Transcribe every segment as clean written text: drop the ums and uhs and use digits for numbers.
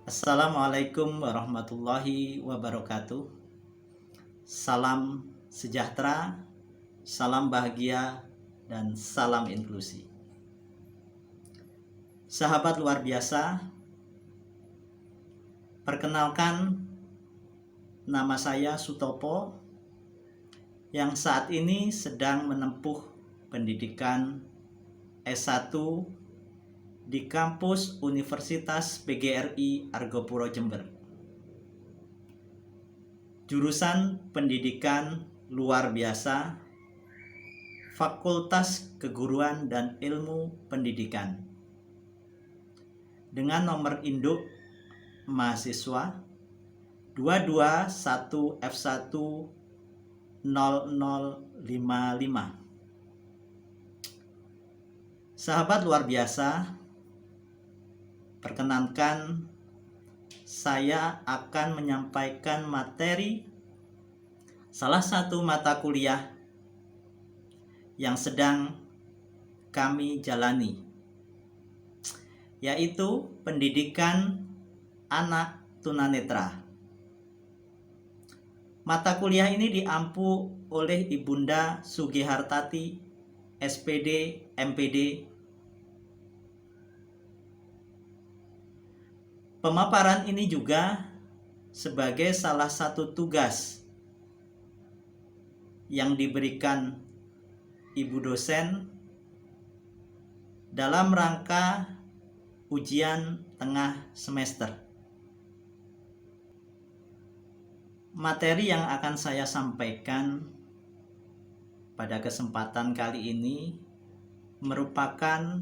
Assalamualaikum warahmatullahi wabarakatuh. Salam sejahtera, salam bahagia, dan salam inklusi. Sahabat luar biasa, perkenalkan, nama saya Sutopo yang saat ini sedang menempuh pendidikan S1 di kampus Universitas PGRI Argopuro Jember. Jurusan pendidikan luar biasa, Fakultas Keguruan dan Ilmu Pendidikan, dengan nomor induk mahasiswa 221F10055. Sahabat luar biasa, perkenankan saya akan menyampaikan materi salah satu mata kuliah yang sedang kami jalani, yaitu pendidikan anak tunanetra. Mata kuliah ini diampu oleh Ibunda Sugihartati, SPD, MPD. Pemaparan ini juga sebagai salah satu tugas yang diberikan Ibu dosen dalam rangka ujian tengah semester. Materi yang akan saya sampaikan pada kesempatan kali ini merupakan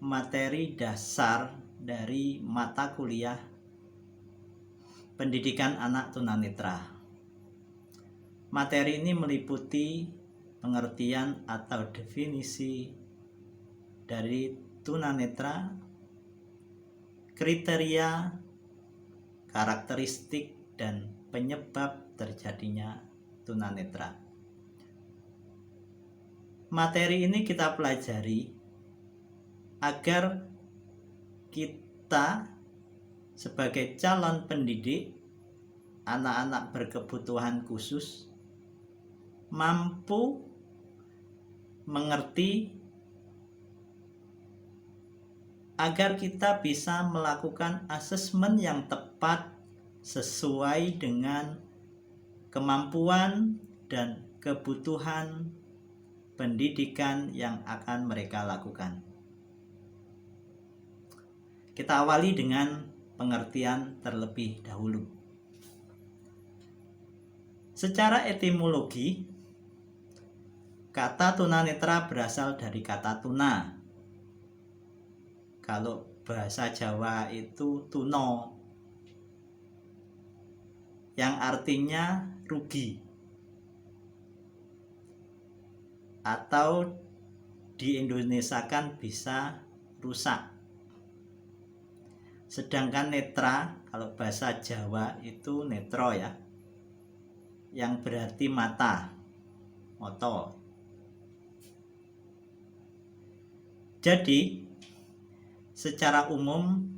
materi dasar dari mata kuliah pendidikan anak tunanetra. Materi ini meliputi pengertian atau definisi dari tunanetra, kriteria, karakteristik, dan penyebab terjadinya tunanetra. Materi ini kita pelajari agar kita sebagai calon pendidik anak-anak berkebutuhan khusus mampu mengerti, agar kita bisa melakukan asesmen yang tepat sesuai dengan kemampuan dan kebutuhan pendidikan yang akan mereka lakukan. Kita awali dengan pengertian terlebih dahulu. Secara etimologi, kata tunanetra berasal dari kata tuna. Kalau bahasa Jawa itu tuno, yang artinya rugi, atau diindonesiakan bisa rusak. Sedangkan netra, kalau bahasa Jawa itu netro ya, yang berarti mata, moto. Jadi secara umum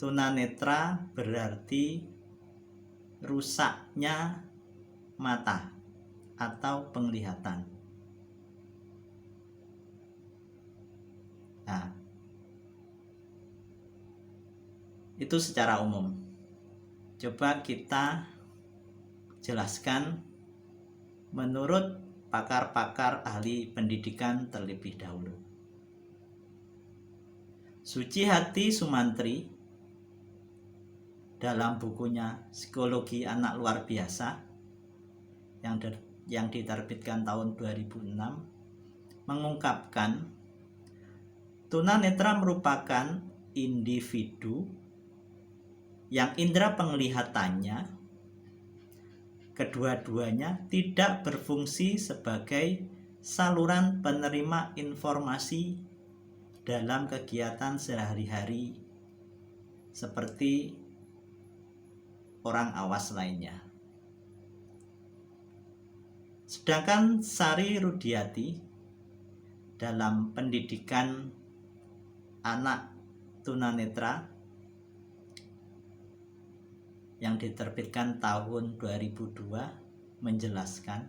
tunanetra berarti rusaknya mata atau penglihatan. Nah, itu secara umum. Coba kita jelaskan menurut pakar-pakar ahli pendidikan terlebih dahulu. Sucihati Sumantri dalam bukunya Psikologi Anak Luar Biasa yang diterbitkan tahun 2006 mengungkapkan tunanetra merupakan individu yang indera penglihatannya kedua-duanya tidak berfungsi sebagai saluran penerima informasi dalam kegiatan sehari-hari seperti orang awas lainnya. Sedangkan Sari Rudiati dalam pendidikan anak tunanetra yang diterbitkan tahun 2002 menjelaskan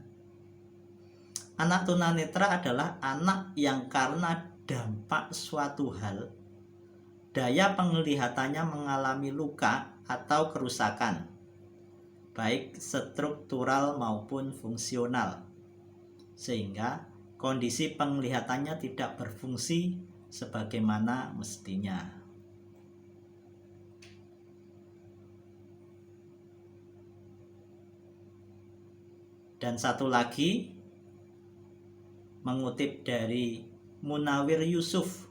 anak tunanetra adalah anak yang karena dampak suatu hal daya penglihatannya mengalami luka atau kerusakan baik struktural maupun fungsional sehingga kondisi penglihatannya tidak berfungsi sebagaimana mestinya. Dan satu lagi, mengutip dari Munawir Yusuf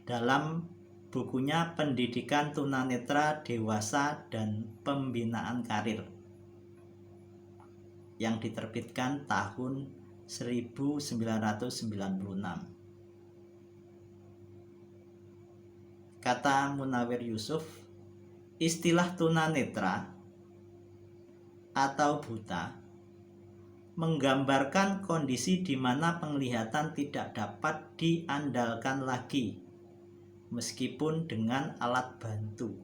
dalam bukunya Pendidikan Tunanetra Dewasa dan Pembinaan Karir yang diterbitkan tahun 1996. Kata Munawir Yusuf, istilah tunanetra atau buta menggambarkan kondisi di mana penglihatan tidak dapat diandalkan lagi meskipun dengan alat bantu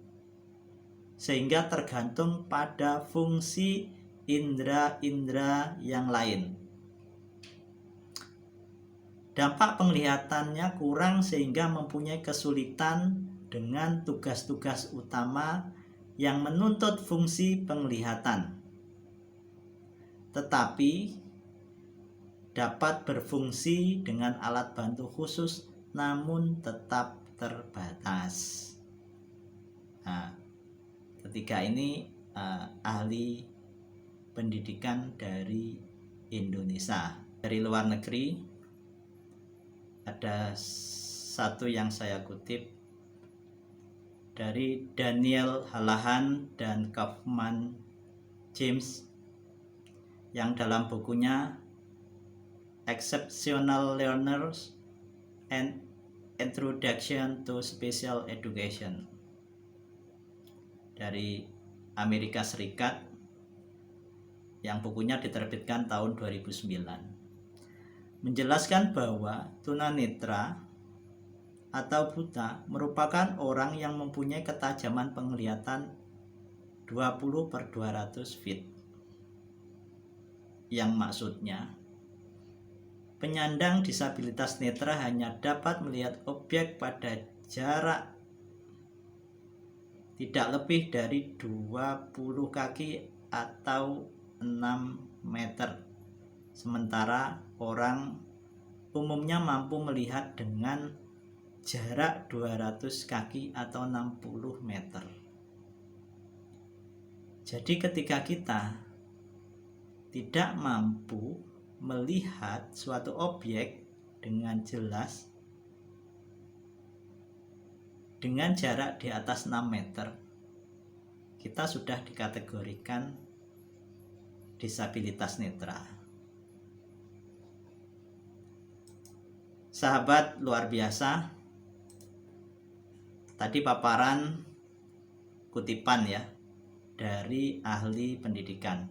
sehingga tergantung pada fungsi indera-indera yang lain. Dampak penglihatannya kurang sehingga mempunyai kesulitan dengan tugas-tugas utama yang menuntut fungsi penglihatan, tetapi dapat berfungsi dengan alat bantu khusus namun tetap terbatas. Nah, ketika ini ahli pendidikan dari Indonesia. Dari luar negeri ada satu yang saya kutip dari Daniel Hallahan dan Kaufman James yang dalam bukunya Exceptional Learners and Introduction to Special Education dari Amerika Serikat yang bukunya diterbitkan tahun 2009 menjelaskan bahwa tunanetra atau buta merupakan orang yang mempunyai ketajaman penglihatan 20/200 feet, yang maksudnya penyandang disabilitas netra hanya dapat melihat objek pada jarak tidak lebih dari 20 kaki atau 6 meter, sementara orang umumnya mampu melihat dengan jarak 200 kaki atau 60 meter. Jadi ketika kita tidak mampu melihat suatu objek dengan jelas dengan jarak di atas 6 meter, kita sudah dikategorikan disabilitas netra. Sahabat luar biasa, tadi paparan kutipan ya dari ahli pendidikan.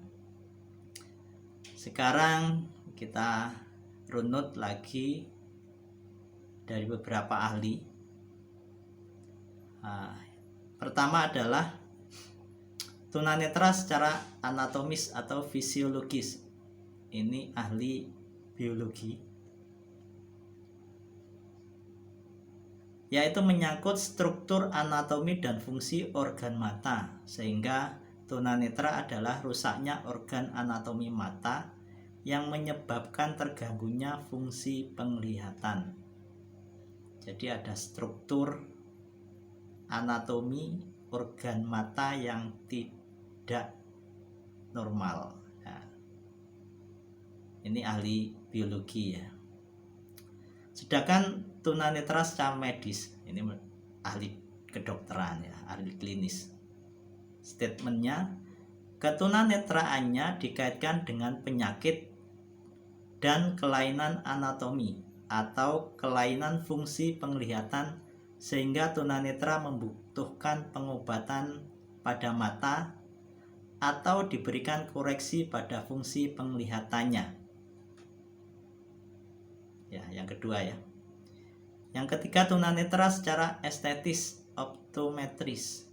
Sekarang kita runut lagi dari beberapa ahli. Pertama adalah tunanetra secara anatomis atau fisiologis. Ini ahli biologi, yaitu menyangkut struktur anatomi dan fungsi organ mata, sehingga tunanetra adalah rusaknya organ anatomi mata yang menyebabkan terganggunya fungsi penglihatan. Jadi ada struktur anatomi organ mata yang tidak normal. Nah, ini ahli biologi ya. Sedangkan tunanetra secara medis, ini ahli kedokteran ya, ahli klinis. Statementnya, ketunanetraannya dikaitkan dengan penyakit dan kelainan anatomi atau kelainan fungsi penglihatan sehingga tunanetra membutuhkan pengobatan pada mata atau diberikan koreksi pada fungsi penglihatannya. Ya, yang kedua ya. Yang ketiga, tunanetra secara estetis optometris.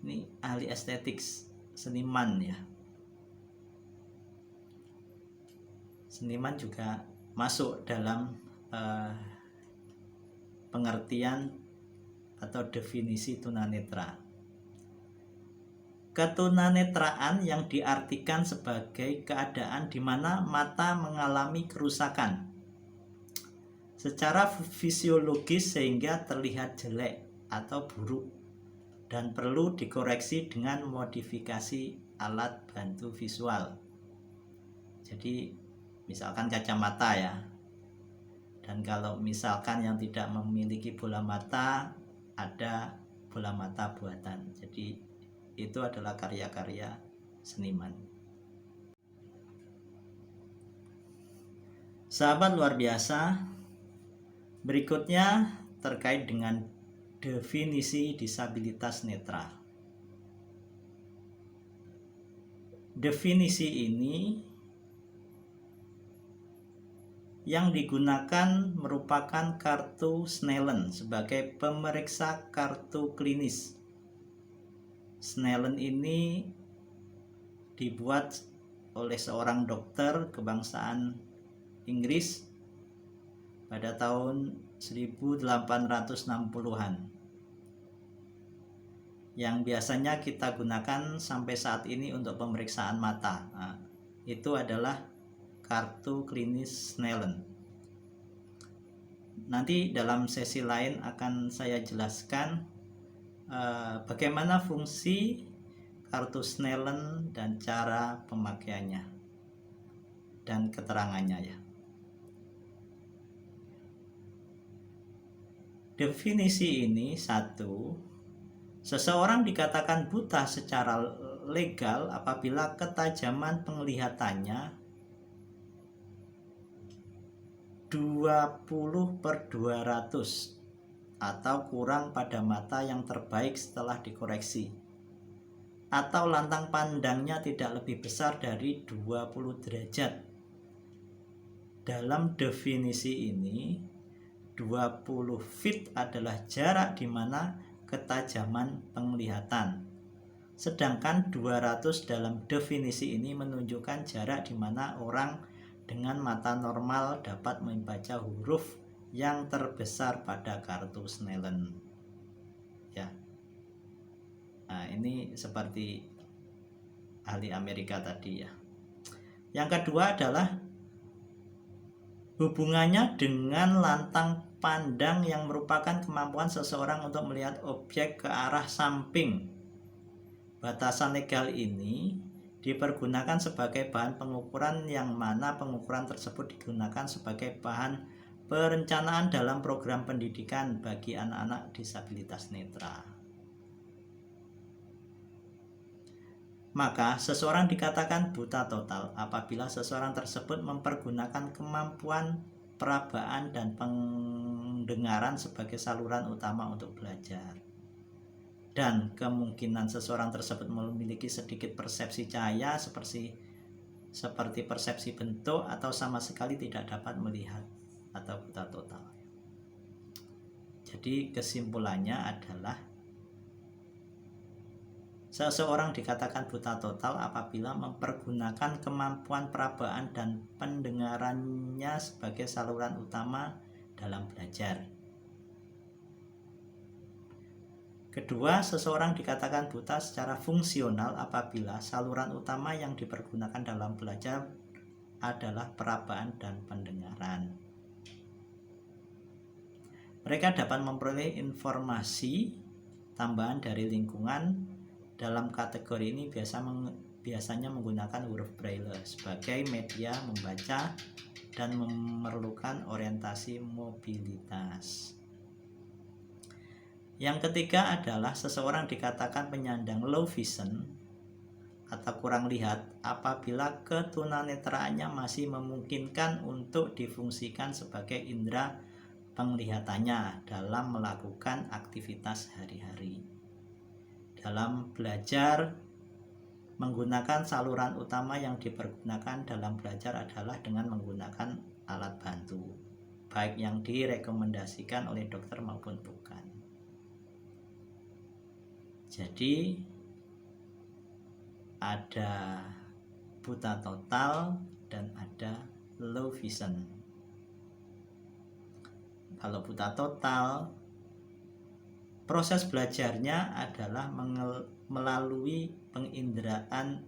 Ini ahli estetik, seniman ya. Seniman juga masuk dalam pengertian atau definisi tunanetra. Ketunanetraan yang diartikan sebagai keadaan di mana mata mengalami kerusakan secara fisiologis sehingga terlihat jelek atau buruk dan perlu dikoreksi dengan modifikasi alat bantu visual. Jadi misalkan kacamata ya, dan kalau misalkan yang tidak memiliki bola mata, ada bola mata buatan. Jadi itu adalah karya-karya seniman. Sahabat luar biasa, berikutnya terkait dengan definisi disabilitas netra. Definisi ini yang digunakan merupakan kartu Snellen sebagai pemeriksa kartu klinis. Snellen ini dibuat oleh seorang dokter kebangsaan Inggris pada tahun 1860-an, yang biasanya kita gunakan sampai saat ini untuk pemeriksaan mata. Nah, itu adalah kartu klinis Snellen. Nanti dalam sesi lain akan saya jelaskan bagaimana fungsi kartu Snellen dan cara pemakaiannya dan keterangannya ya. Definisi ini, satu, seseorang dikatakan buta secara legal apabila ketajaman penglihatannya 20/200 atau kurang pada mata yang terbaik setelah dikoreksi, atau lantang pandangnya tidak lebih besar dari 20 derajat. Dalam definisi ini, 20 feet adalah jarak di mana ketajaman penglihatan. Sedangkan 200 dalam definisi ini menunjukkan jarak di mana orang dengan mata normal dapat membaca huruf yang terbesar pada kartu Snellen. Ya. Nah, ini seperti ahli Amerika tadi ya. Yang kedua adalah hubungannya dengan lantang pandang yang merupakan kemampuan seseorang untuk melihat objek ke arah samping. Batasan legal ini dipergunakan sebagai bahan pengukuran yang mana pengukuran tersebut digunakan sebagai bahan perencanaan dalam program pendidikan bagi anak-anak disabilitas netra. Maka seseorang dikatakan buta total apabila seseorang tersebut mempergunakan kemampuan perabaan dan pendengaran sebagai saluran utama untuk belajar. Dan kemungkinan seseorang tersebut memiliki sedikit persepsi cahaya seperti persepsi bentuk atau sama sekali tidak dapat melihat atau buta total. Jadi kesimpulannya adalah seseorang dikatakan buta total apabila mempergunakan kemampuan perabaan dan pendengarannya sebagai saluran utama dalam belajar. Kedua, seseorang dikatakan buta secara fungsional apabila saluran utama yang dipergunakan dalam belajar adalah perabaan dan pendengaran. Mereka dapat memperoleh informasi tambahan dari lingkungan. Dalam kategori ini biasanya menggunakan huruf Braille sebagai media membaca dan memerlukan orientasi mobilitas. Yang ketiga adalah seseorang dikatakan penyandang low vision atau kurang lihat apabila ketunanetraannya masih memungkinkan untuk difungsikan sebagai indera penglihatannya dalam melakukan aktivitas hari-hari. Dalam belajar, menggunakan saluran utama yang dipergunakan dalam belajar adalah dengan menggunakan alat bantu, baik yang direkomendasikan oleh dokter maupun bukan. Jadi ada buta total dan ada low vision. Kalau buta total, proses belajarnya adalah melalui penginderaan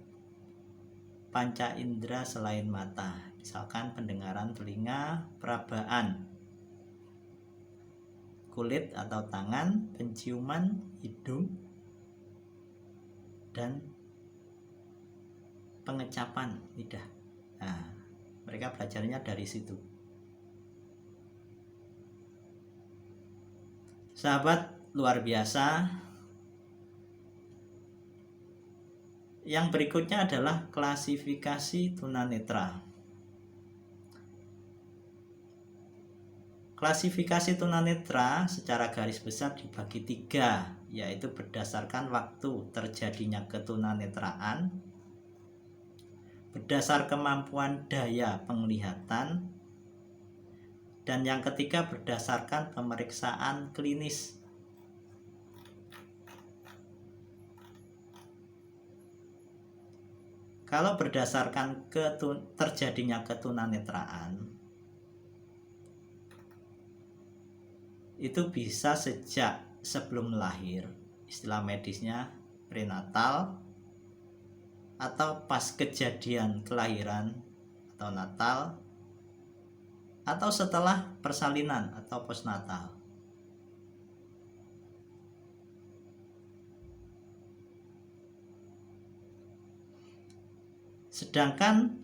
panca indera selain mata, misalkan pendengaran telinga, perabaan kulit atau tangan, penciuman hidung, dan pengecapan lidah. Nah, mereka belajarnya dari situ. Sahabat luar biasa, yang berikutnya adalah klasifikasi tunanetra. Klasifikasi tunanetra secara garis besar dibagi 3, yaitu berdasarkan waktu terjadinya ketunanetraan, berdasar kemampuan daya penglihatan, dan yang ketiga berdasarkan pemeriksaan klinis. Kalau berdasarkan terjadinya ketunanetraan, itu bisa sejak sebelum lahir, istilah medisnya prenatal, atau pas kejadian kelahiran atau natal, atau setelah persalinan atau postnatal. Sedangkan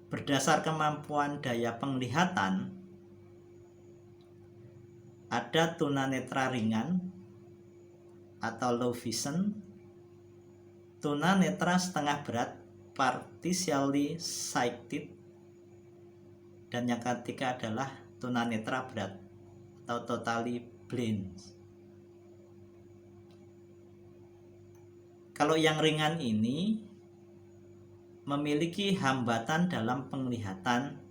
berdasar kemampuan daya penglihatan, ada tunanetra ringan atau low vision, tunanetra setengah berat partially sighted, dan yang ketiga adalah tunanetra berat atau totally blind. Kalau yang ringan ini memiliki hambatan dalam penglihatan,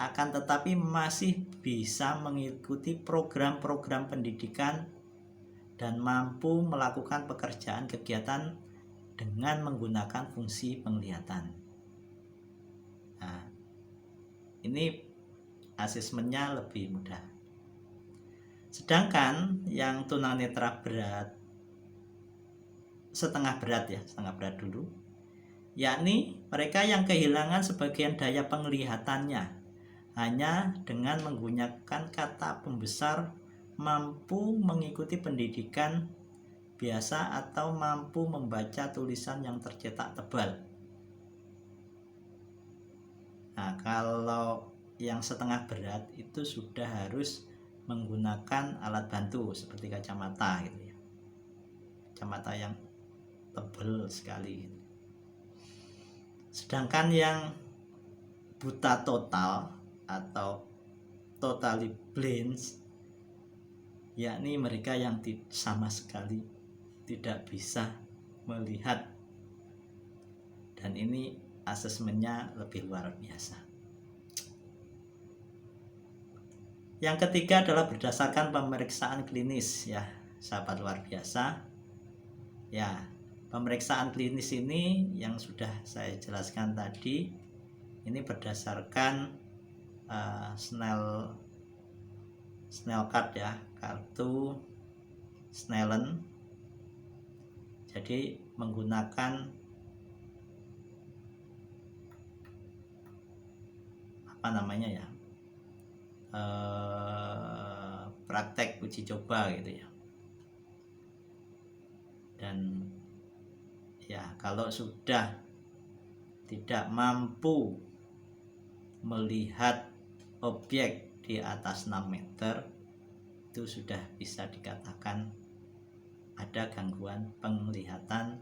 akan tetapi masih bisa mengikuti program-program pendidikan dan mampu melakukan pekerjaan kegiatan dengan menggunakan fungsi penglihatan. Nah, ini asesmennya lebih mudah. Sedangkan yang tunanetra berat, setengah berat dulu, yakni mereka yang kehilangan sebagian daya penglihatannya, hanya dengan menggunakan kata pembesar mampu mengikuti pendidikan biasa atau mampu membaca tulisan yang tercetak tebal. Nah, kalau yang setengah berat itu sudah harus menggunakan alat bantu seperti kacamata gitu ya. Kacamata yang tebal sekali. Sedangkan yang buta total atau totally blind, yakni mereka yang sama sekali tidak bisa melihat, dan ini asesmennya lebih luar biasa. Yang ketiga adalah berdasarkan pemeriksaan klinis, ya sahabat luar biasa. Ya, pemeriksaan klinis ini yang sudah saya jelaskan tadi, ini berdasarkan Snell card ya, kartu Snellen. Jadi menggunakan praktek uji coba gitu ya. Dan ya, kalau sudah tidak mampu melihat objek di atas 6 meter, itu sudah bisa dikatakan ada gangguan penglihatan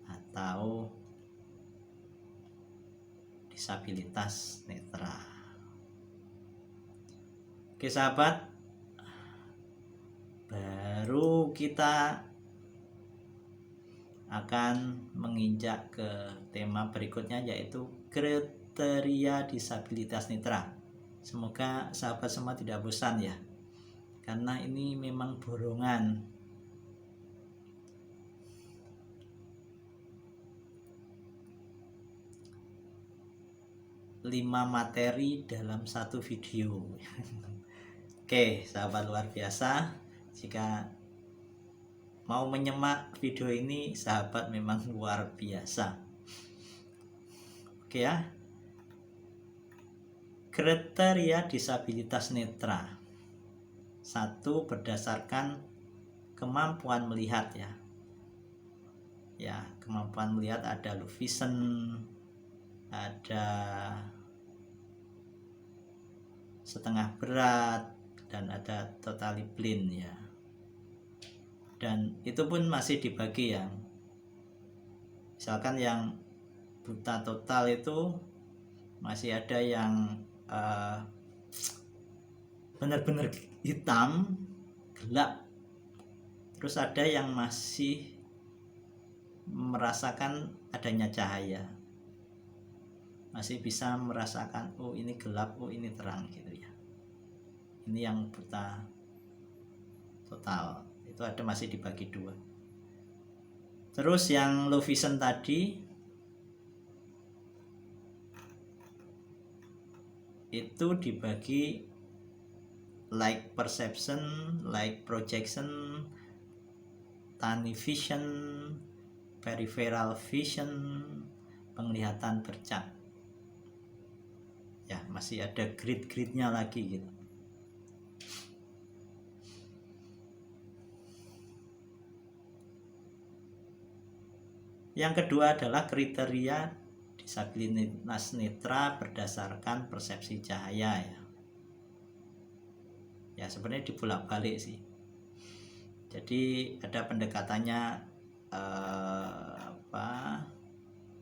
atau disabilitas netra. Oke sahabat, baru kita akan menginjak ke tema berikutnya, yaitu kriteria disabilitas netra. Semoga sahabat semua tidak bosan ya, karena ini memang borongan. 5 materi dalam satu video. Oke, sahabat luar biasa, jika mau menyimak video ini, sahabat memang luar biasa. Oke ya. Kriteria disabilitas netra. 1, berdasarkan kemampuan melihat ya. Ya, kemampuan melihat ada low vision, ada setengah berat, dan ada totally blind ya. Dan itu pun masih dibagi yang misalkan yang buta total itu masih ada yang benar-benar hitam gelap, terus ada yang masih merasakan adanya cahaya, masih bisa merasakan oh ini gelap, oh ini terang gitu ya. Ini yang buta total itu ada masih dibagi 2. Terus yang low vision tadi itu dibagi light perception, light projection, tunnel vision, peripheral vision, penglihatan bercak. Ya, masih ada grid-gridnya lagi gitu. Yang kedua adalah kriteria disabilitas netra berdasarkan persepsi cahaya ya. Ya sebenarnya dibolak-balik sih. Jadi ada pendekatannya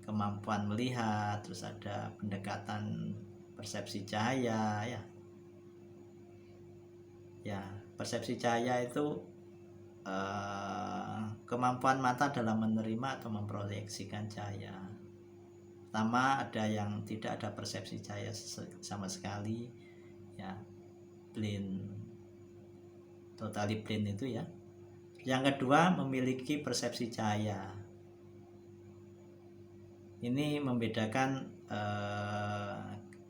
kemampuan melihat, terus ada pendekatan persepsi cahaya ya. Ya, persepsi cahaya itu kemampuan mata dalam menerima atau memproyeksikan cahaya. Pertama ada yang tidak ada persepsi cahaya sama sekali ya, blind, totally blind itu ya. Yang kedua memiliki persepsi cahaya. Ini membedakan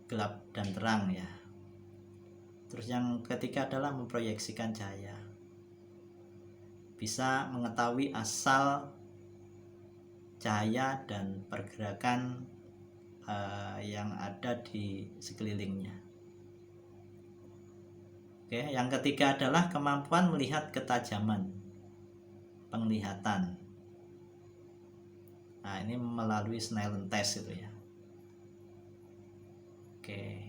gelap dan terang ya. Terus yang ketiga adalah memproyeksikan cahaya, bisa mengetahui asal cahaya dan pergerakan yang ada di sekelilingnya. Oke, yang ketiga adalah kemampuan melihat ketajaman penglihatan. Nah, ini melalui Snellen test itu ya. Oke,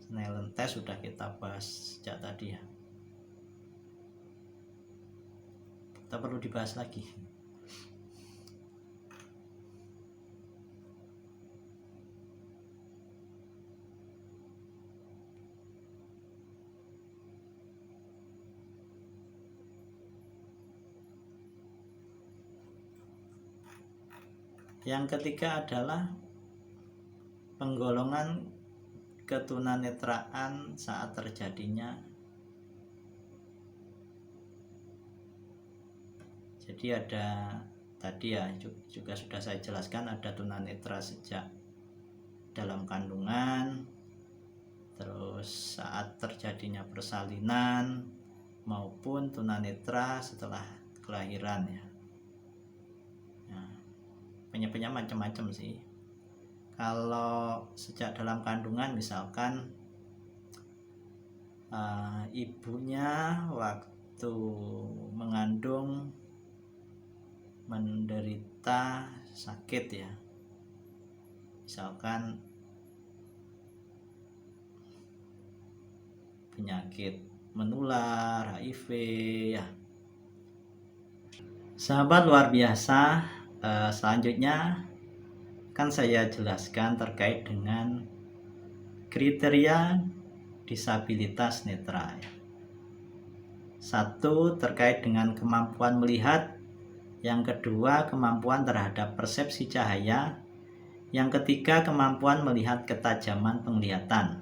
Snellen test sudah kita bahas sejak tadi ya. Kita perlu dibahas lagi. Yang ketiga adalah penggolongan ketunanetraan saat terjadinya. Jadi ada tadi ya juga sudah saya jelaskan, ada tunanetra sejak dalam kandungan, terus saat terjadinya persalinan, maupun tunanetra setelah kelahiran ya. Nah, penyebabnya macam-macam sih. Kalau sejak dalam kandungan misalkan ibunya waktu mengandung menderita sakit ya, misalkan penyakit menular, HIV ya. Sahabat luar biasa, selanjutnya akan saya jelaskan terkait dengan kriteria disabilitas netra ya. 1 terkait dengan kemampuan melihat, yang kedua kemampuan terhadap persepsi cahaya, yang ketiga kemampuan melihat ketajaman penglihatan,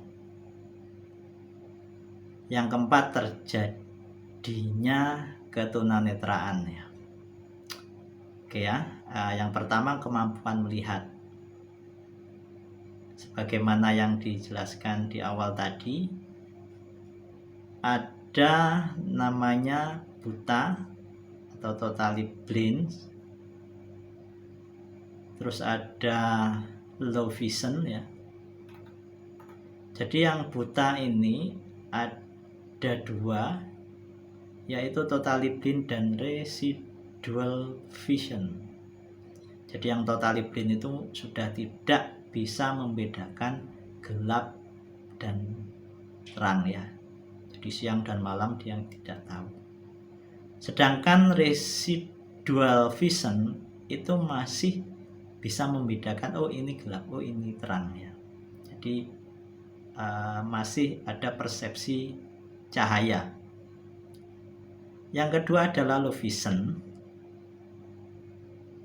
yang keempat terjadinya ketunanetraan ya. Oke ya, yang pertama kemampuan melihat. bagaimana yang dijelaskan di awal tadi. Ada namanya buta atau totally blind, terus ada low vision ya. Jadi yang buta ini ada dua, yaitu totally blind dan residual vision. Jadi yang totally blind itu sudah tidak bisa membedakan gelap dan terang ya. Jadi siang dan malam dia tidak tahu. Sedangkan residual vision itu masih bisa membedakan, oh ini gelap, oh ini terang ya. Jadi masih ada persepsi cahaya. Yang kedua adalah low vision.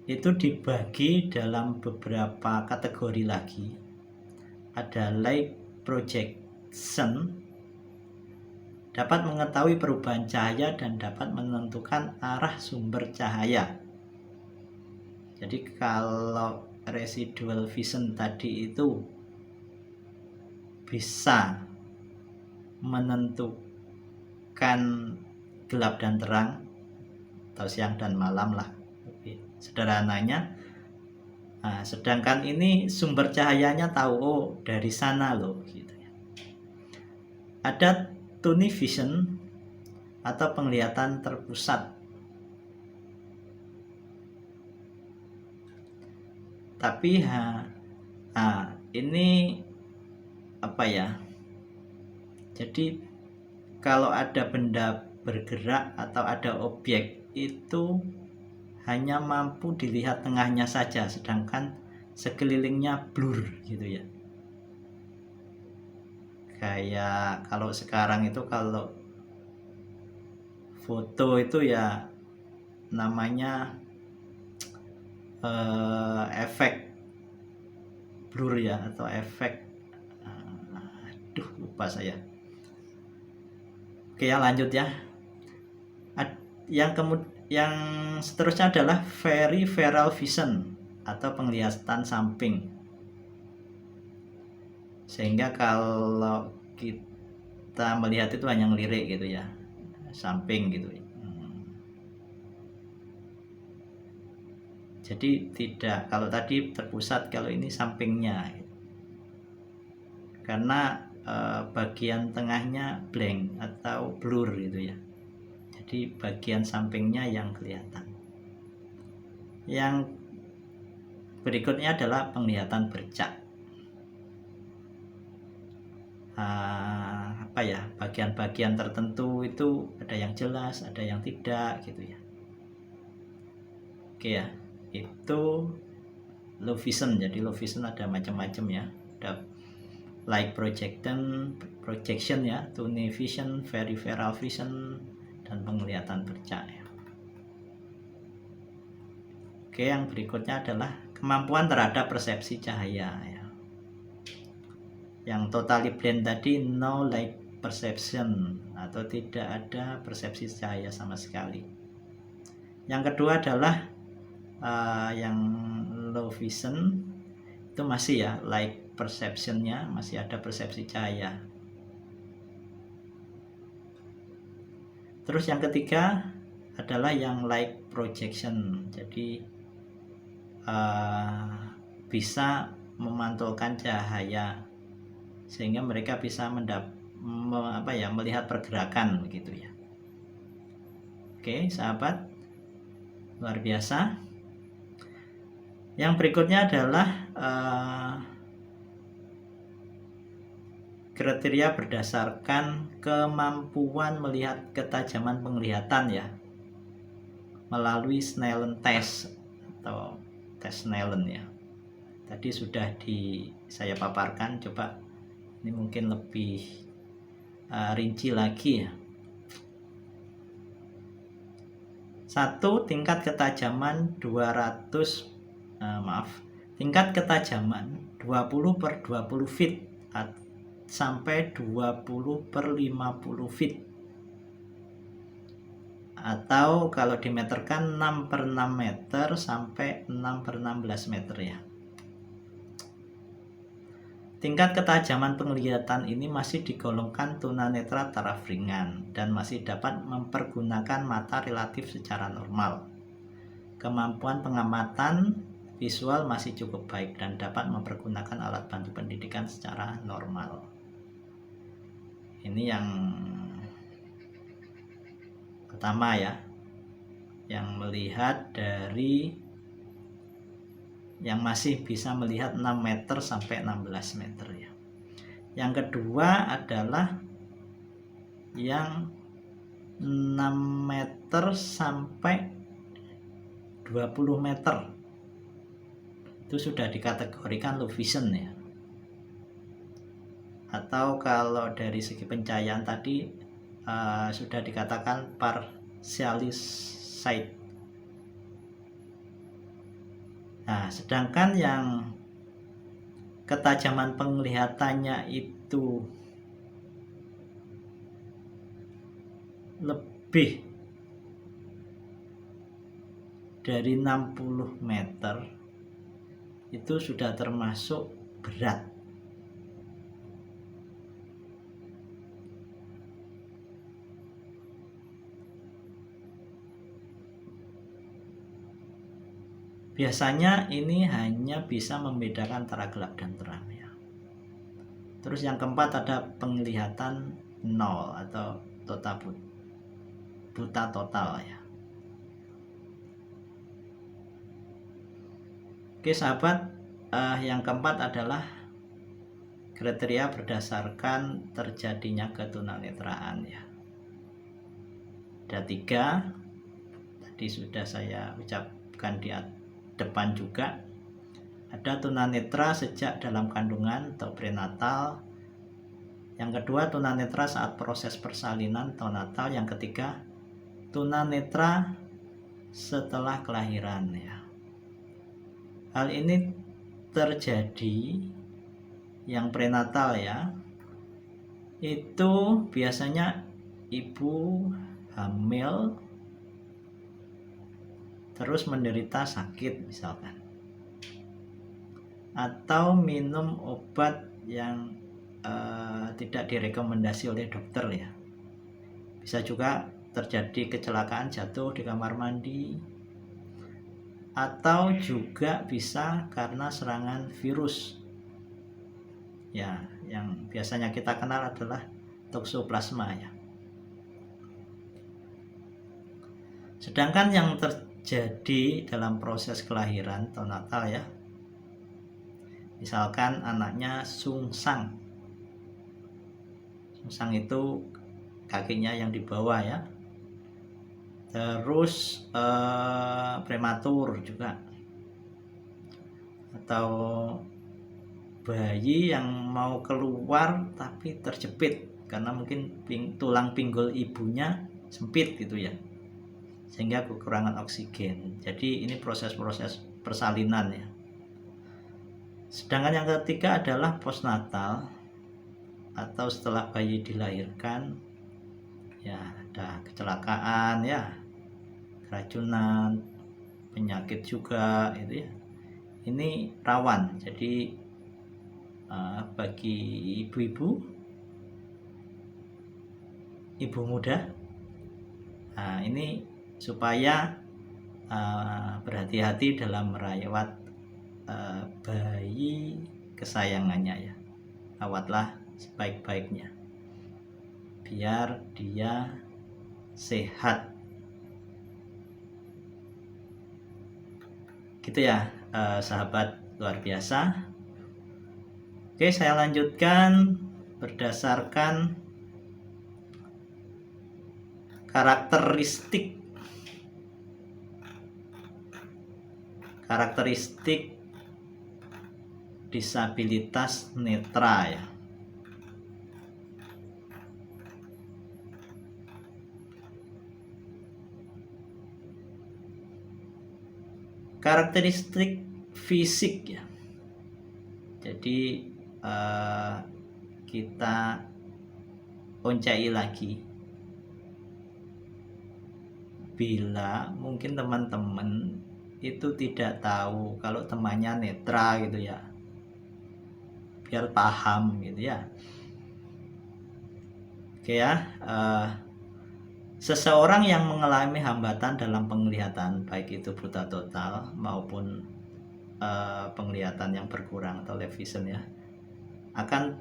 Itu dibagi dalam beberapa kategori lagi. Ada light projection, dapat mengetahui perubahan cahaya dan dapat menentukan arah sumber cahaya. Jadi kalau residual vision tadi itu bisa menentukan gelap dan terang atau siang dan malam lah sederhananya. Nah, sedangkan ini sumber cahayanya tahu, oh dari sana loh gitu ya. Ada tunnel vision atau penglihatan terpusat. Tapi ini apa ya? Jadi kalau ada benda bergerak atau ada objek itu hanya mampu dilihat tengahnya saja, sedangkan sekelilingnya blur gitu ya. Kayak kalau sekarang itu kalau foto itu ya namanya efek blur ya, atau efek lupa saya. Oke ya, lanjut ya. Yang seterusnya adalah peripheral vision atau penglihatan samping. Sehingga kalau kita melihat itu hanya ngelirik gitu ya, samping gitu. Jadi tidak, kalau tadi terpusat, kalau ini sampingnya. Karena bagian tengahnya blank atau blur gitu ya. Jadi bagian sampingnya yang kelihatan. Yang berikutnya adalah penglihatan bercak. Apa ya, bagian-bagian tertentu itu ada yang jelas, ada yang tidak gitu ya. Oke ya, itu low vision. Jadi low vision ada macam-macam ya. Ada light projection ya, tunnel vision, peripheral vision, dan penglihatan bercak ya. Oke, yang berikutnya adalah kemampuan terhadap persepsi cahaya ya. Yang totally blind tadi no light perception atau tidak ada persepsi cahaya sama sekali. Yang kedua adalah yang low vision itu masih ya light perceptionnya, masih ada persepsi cahaya. Terus yang ketiga adalah yang light projection. Jadi bisa memantulkan cahaya sehingga mereka bisa melihat pergerakan begitu ya. Oke, sahabat, luar biasa. Yang berikutnya adalah kriteria berdasarkan kemampuan melihat ketajaman penglihatan ya, melalui Snellen test atau tes Snellen ya. Tadi sudah saya paparkan, coba ini mungkin lebih rinci lagi ya. 1. Tingkat ketajaman 20 feet sampai 20/50 feet, atau kalau dimeterkan 6/6 meter sampai 6/16 meter ya. Tingkat ketajaman penglihatan ini masih digolongkan tunanetra taraf ringan dan masih dapat mempergunakan mata relatif secara normal. Kemampuan pengamatan visual masih cukup baik dan dapat mempergunakan alat bantu pendidikan secara normal. Ini yang pertama ya, yang melihat dari yang masih bisa melihat 6 meter sampai 16 meter ya. Yang kedua adalah yang 6 meter sampai 20 meter. Itu sudah dikategorikan low vision ya. Atau kalau dari segi pencahayaan tadi sudah dikatakan partially sight. Nah, sedangkan yang ketajaman penglihatannya itu lebih dari 60 meter itu sudah termasuk berat. Biasanya ini hanya bisa membedakan antara gelap dan terang ya. Terus yang keempat ada penglihatan nol atau buta total ya. Oke sahabat, yang keempat adalah kriteria berdasarkan terjadinya ketunanetraan ya. Ada 3, tadi sudah saya ucapkan di depan juga. Ada tunanetra sejak dalam kandungan atau prenatal. Yang kedua tunanetra saat proses persalinan atau natal. Yang ketiga tunanetra setelah kelahiran ya. Hal ini terjadi yang prenatal ya, itu biasanya ibu hamil terus menderita sakit misalkan, atau minum obat yang tidak direkomendasi oleh dokter ya. Bisa juga terjadi kecelakaan jatuh di kamar mandi, atau juga bisa karena serangan virus ya, yang biasanya kita kenal adalah toksoplasma ya. Sedangkan yang terjadi dalam proses kelahiran atau natal ya, misalkan anaknya sungsang. Sungsang itu kakinya yang di bawah ya. Terus prematur juga, atau bayi yang mau keluar tapi terjepit karena mungkin tulang pinggul ibunya sempit gitu ya, sehingga kekurangan oksigen. Jadi ini proses-proses persalinan ya. Sedangkan yang ketiga adalah postnatal atau setelah bayi dilahirkan ya, ada kecelakaan ya, keracunan, penyakit juga itu ya. Ini rawan. Jadi bagi ibu-ibu, ibu muda, ini supaya berhati-hati dalam merawat bayi kesayangannya ya. Rawatlah sebaik-baiknya biar dia sehat. Gitu ya sahabat luar biasa. Oke, saya lanjutkan berdasarkan karakteristik disabilitas netra ya. Karakteristik fisik ya. Jadi kita uncai lagi, bila mungkin teman-teman itu tidak tahu kalau temannya netra gitu ya, biar paham gitu ya. Oke ya, seseorang yang mengalami hambatan dalam penglihatan, baik itu buta total maupun penglihatan yang berkurang atau low vision ya, akan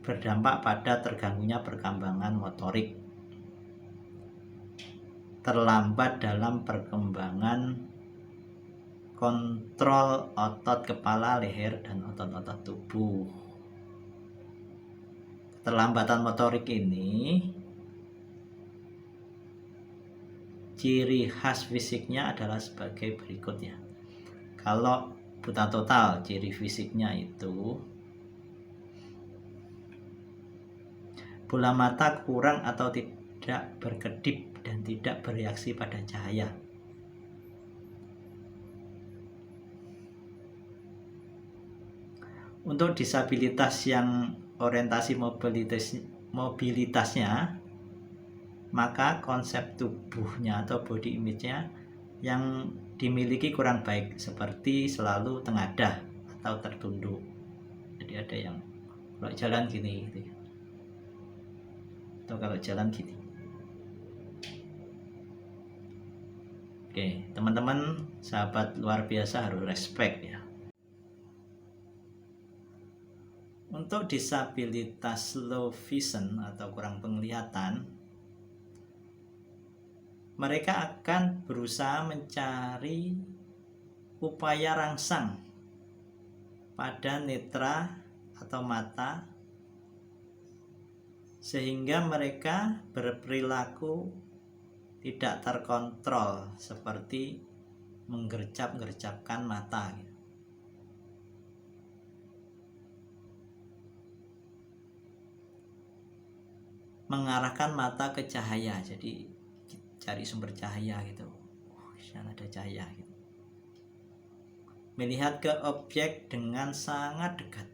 berdampak pada terganggunya perkembangan motorik, terlambat dalam perkembangan kontrol otot kepala, leher, dan otot-otot tubuh. Keterlambatan motorik ini ciri khas fisiknya adalah sebagai berikut ya. Kalau buta total, ciri fisiknya itu bola mata kurang atau tidak berkedip dan tidak bereaksi pada cahaya. Untuk disabilitas yang orientasi mobilitasnya, maka konsep tubuhnya atau body image-nya yang dimiliki kurang baik, seperti selalu tengadah atau tertunduk. Jadi ada yang kalau jalan gini gitu ya, atau kalau jalan gini. Oke, teman-teman sahabat luar biasa harus respect ya. Untuk disabilitas low vision atau kurang penglihatan, mereka akan berusaha mencari upaya rangsang pada netra atau mata, sehingga mereka berperilaku tidak terkontrol seperti menggercap-gercapkan mata. Mengarahkan mata ke cahaya, jadi cari sumber cahaya gitu. Sana ada cahaya gitu. Melihat ke objek dengan sangat dekat.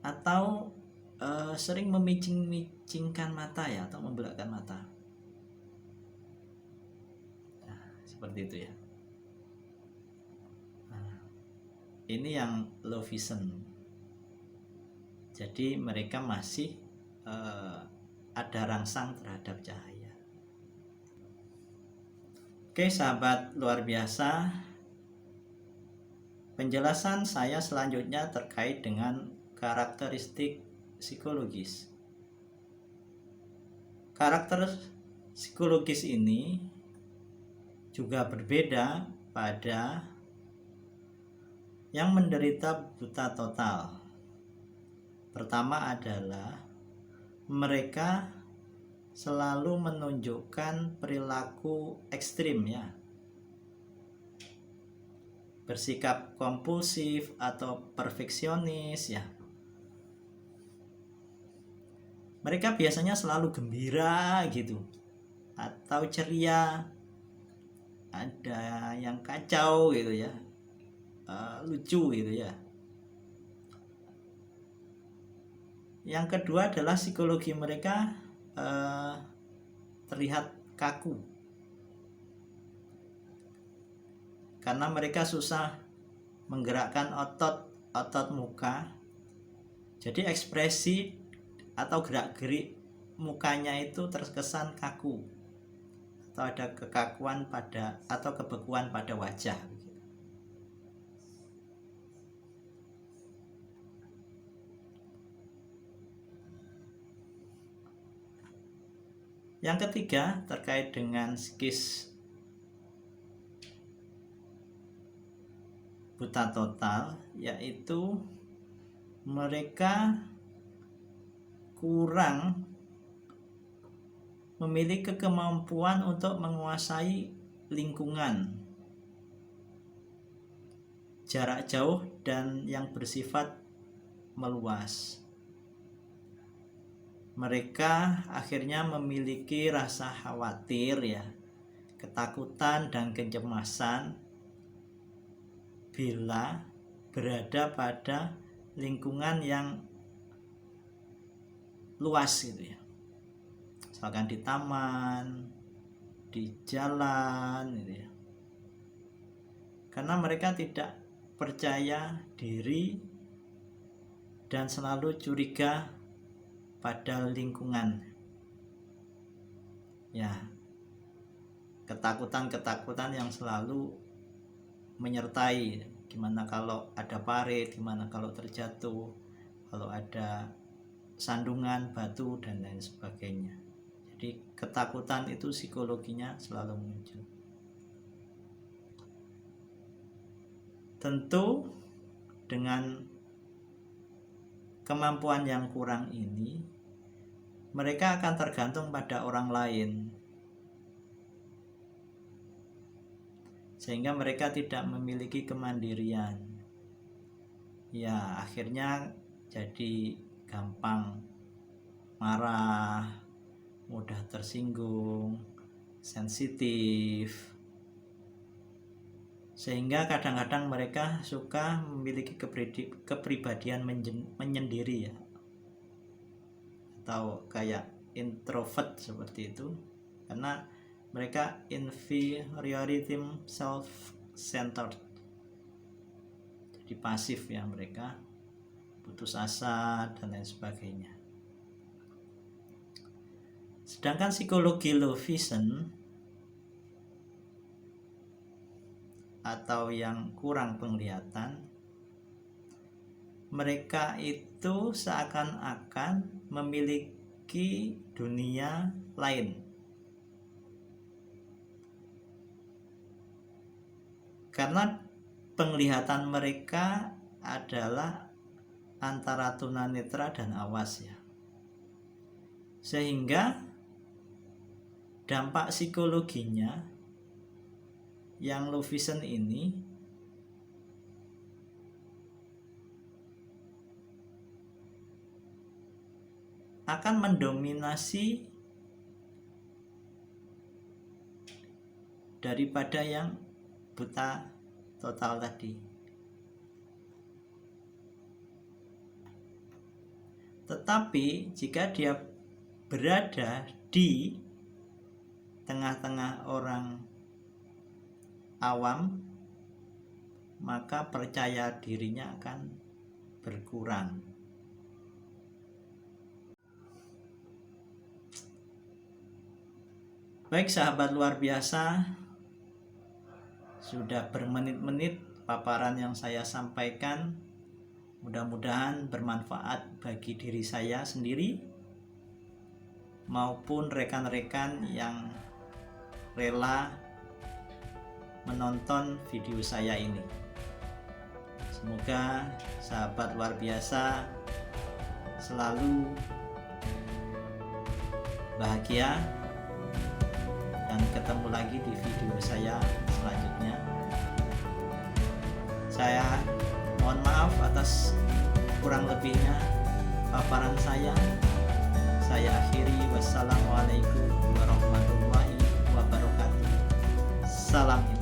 Atau sering memicing-micingkan mata ya, atau membelakkan mata. Nah, seperti itu ya. Ini yang low vision. Jadi mereka masih ada rangsang terhadap cahaya. Oke sahabat luar biasa, penjelasan saya selanjutnya terkait dengan karakteristik psikologis. Karakter psikologis ini juga berbeda pada yang menderita buta total. Pertama adalah mereka selalu menunjukkan perilaku ekstrim ya, bersikap kompulsif atau perfeksionis ya. Mereka biasanya selalu gembira gitu atau ceria, ada yang kacau gitu ya, lucu gitu ya. Yang kedua adalah psikologi mereka terlihat kaku karena mereka susah menggerakkan otot muka, jadi ekspresi atau gerak-gerik mukanya itu terkesan kaku atau ada kekakuan pada atau kebekuan pada wajah. Yang ketiga terkait dengan psikis buta total, yaitu mereka kurang memiliki kemampuan untuk menguasai lingkungan, jarak jauh, dan yang bersifat meluas. Mereka akhirnya memiliki rasa khawatir ya, ketakutan dan kecemasan bila berada pada lingkungan yang luas gitu ya. Misalkan di taman, di jalan gitu ya. Karena mereka tidak percaya diri dan selalu curiga pada lingkungan. Ya, ketakutan-ketakutan yang selalu menyertai. Gimana kalau ada parit, gimana kalau terjatuh, kalau ada sandungan, batu, dan lain sebagainya. Jadi ketakutan itu psikologinya selalu muncul. Tentu dengan kemampuan yang kurang ini, mereka akan tergantung pada orang lain, sehingga mereka tidak memiliki kemandirian. Ya, akhirnya jadi gampang marah, mudah tersinggung, sensitif, sehingga kadang-kadang mereka suka memiliki kepribadian menyendiri ya, atau kayak introvert seperti itu, karena mereka inferiority self-centered, jadi pasif ya, mereka putus asa dan lain sebagainya. Sedangkan psikologi low vision atau yang kurang penglihatan, mereka itu seakan-akan memiliki dunia lain. Karena penglihatan mereka adalah antara tunanetra dan awas ya. Sehingga dampak psikologinya yang low vision ini akan mendominasi daripada yang buta total tadi. Tetapi jika dia berada di tengah-tengah orang awam, maka percaya dirinya akan berkurang. Baik sahabat luar biasa, sudah bermenit-menit paparan yang saya sampaikan. Mudah-mudahan bermanfaat bagi diri saya sendiri maupun rekan-rekan yang rela menonton video saya ini. Semoga sahabat luar biasa selalu bahagia dan ketemu lagi di video saya selanjutnya. Saya mohon maaf atas kurang lebihnya paparan saya. Saya akhiri, wassalamualaikum warahmatullahi wabarakatuh. Salam.